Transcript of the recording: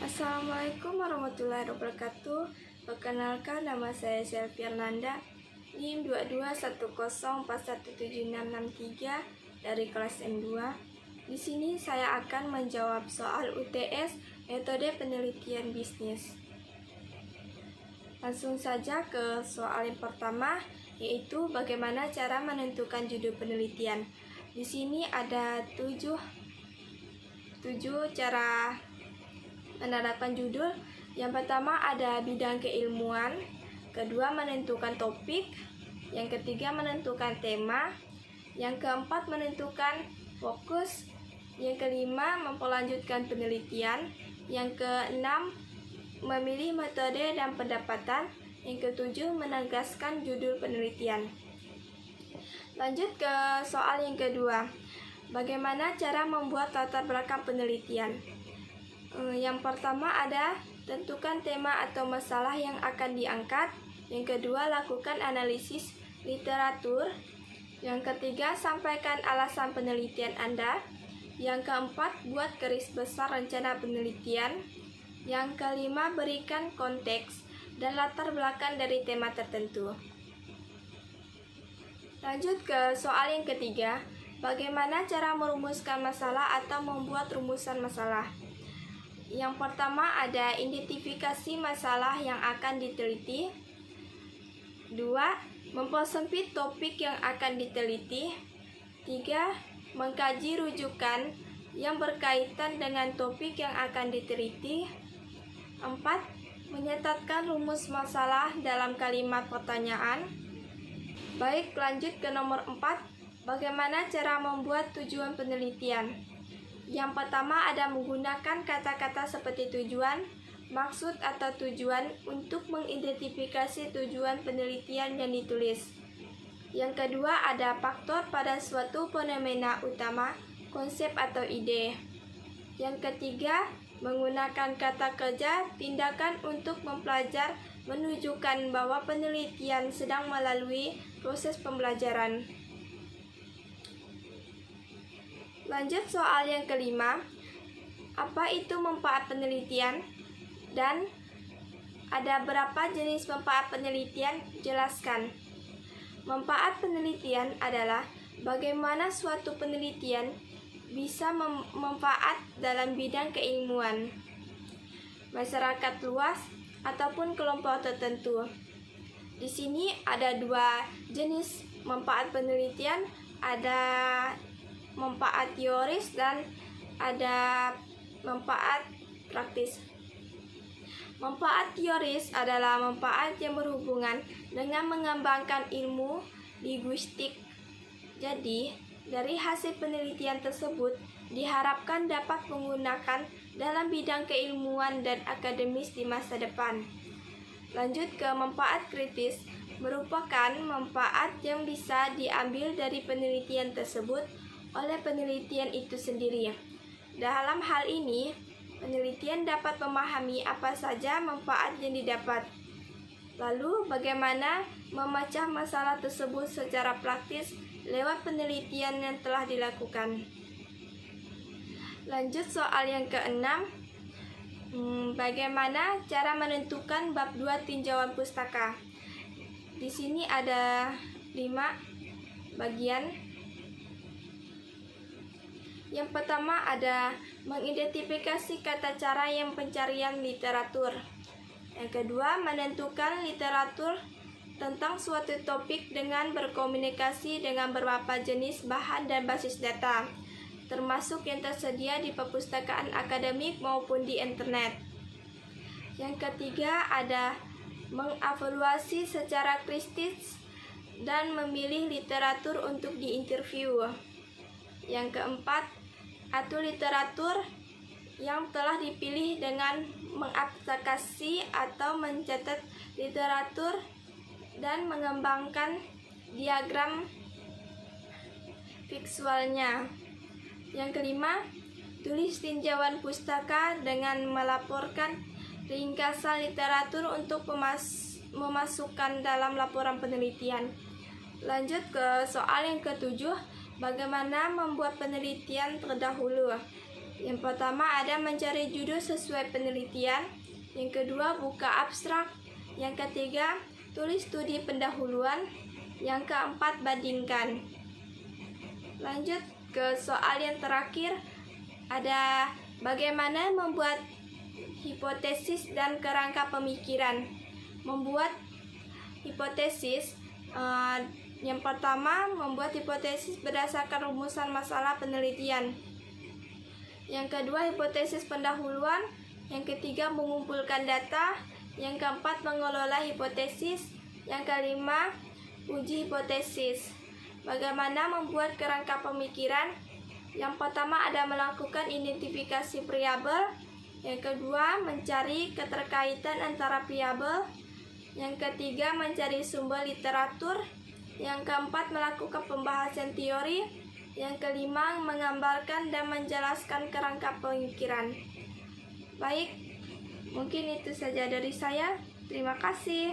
Assalamualaikum warahmatullahi wabarakatuh. Perkenalkan, nama saya Selvi Nanda, NIM 2210417663 dari kelas M2. Di sini saya akan menjawab soal UTS metode penelitian bisnis. Langsung saja ke soal yang pertama, yaitu bagaimana cara menentukan judul penelitian. Di sini ada 7 cara menetapkan judul. Yang pertama ada bidang keilmuan, kedua menentukan topik, yang ketiga menentukan tema, yang keempat menentukan fokus, yang kelima memperlanjutkan penelitian, yang keenam memilih metode dan pendapatan, yang ketujuh menegaskan judul penelitian. Lanjut ke soal yang kedua, bagaimana cara membuat latar belakang penelitian. Yang pertama ada tentukan tema atau masalah yang akan diangkat. Yang kedua, lakukan analisis literatur. Yang ketiga, sampaikan alasan penelitian Anda. Yang keempat, buat garis besar rencana penelitian. Yang kelima, berikan konteks dan latar belakang dari tema tertentu. Lanjut ke soal yang ketiga, bagaimana cara merumuskan masalah atau membuat rumusan masalah. Yang pertama ada identifikasi masalah yang akan diteliti. 2. Mempersempit topik yang akan diteliti. 3. Mengkaji rujukan yang berkaitan dengan topik yang akan diteliti. 4. Menyetatkan rumus masalah dalam kalimat pertanyaan. Baik, lanjut ke nomor 4. Bagaimana cara membuat tujuan penelitian. Yang pertama ada menggunakan kata-kata seperti tujuan, maksud atau tujuan untuk mengidentifikasi tujuan penelitian yang ditulis. Yang kedua ada faktor pada suatu fenomena utama, konsep atau ide. Yang ketiga menggunakan kata kerja tindakan untuk mempelajar menunjukkan bahwa penelitian sedang melalui proses pembelajaran. Lanjut soal yang kelima, apa itu manfaat penelitian dan ada berapa jenis manfaat penelitian? Jelaskan. Manfaat penelitian adalah bagaimana suatu penelitian bisa manfaat dalam bidang keilmuan, masyarakat luas ataupun kelompok tertentu. Di sini ada 2 jenis manfaat penelitian, ada manfaat teoris dan ada manfaat praktis. Manfaat teoris adalah manfaat yang berhubungan dengan mengembangkan ilmu linguistik. Jadi, dari hasil penelitian tersebut diharapkan dapat menggunakan dalam bidang keilmuan dan akademis di masa depan. Lanjut ke manfaat kritis, merupakan manfaat yang bisa diambil dari penelitian tersebut oleh penelitian itu sendiri. Dalam hal ini, penelitian dapat memahami apa saja manfaat yang didapat. Lalu, bagaimana memecah masalah tersebut secara praktis lewat penelitian yang telah dilakukan. Lanjut soal yang keenam, bagaimana cara menentukan bab 2 tinjauan pustaka. Di sini ada 5 bagian. Yang pertama ada mengidentifikasi kata cara yang pencarian literatur. Yang kedua, menentukan literatur tentang suatu topik dengan berkomunikasi dengan beberapa jenis bahan dan basis data, termasuk yang tersedia di perpustakaan akademik maupun di internet. Yang ketiga ada mengevaluasi secara kritis dan memilih literatur untuk diinterview. Yang keempat, atur literatur yang telah dipilih dengan mengaplikasi atau mencatat literatur dan mengembangkan diagram visualnya. Yang kelima, tulis tinjauan pustaka dengan melaporkan ringkasan literatur untuk memasukkan dalam laporan penelitian. Lanjut ke soal yang ketujuh, bagaimana membuat penelitian terdahulu. Yang pertama ada mencari judul sesuai penelitian. Yang kedua, buka abstrak. Yang ketiga, tulis studi pendahuluan. Yang keempat, bandingkan. Lanjut ke soal yang terakhir. Ada bagaimana membuat hipotesis dan kerangka pemikiran. Membuat hipotesis, yang pertama, membuat hipotesis berdasarkan rumusan masalah penelitian. Yang kedua, hipotesis pendahuluan. Yang ketiga, mengumpulkan data. Yang keempat, mengelola hipotesis. Yang kelima, uji hipotesis. Bagaimana membuat kerangka pemikiran? Yang pertama ada melakukan identifikasi variabel. Yang kedua, mencari keterkaitan antara variabel. Yang ketiga, mencari sumber literatur. Yang keempat, melakukan pembahasan teori. Yang kelima, menggambarkan dan menjelaskan kerangka pemikiran. Baik, mungkin itu saja dari saya. Terima kasih.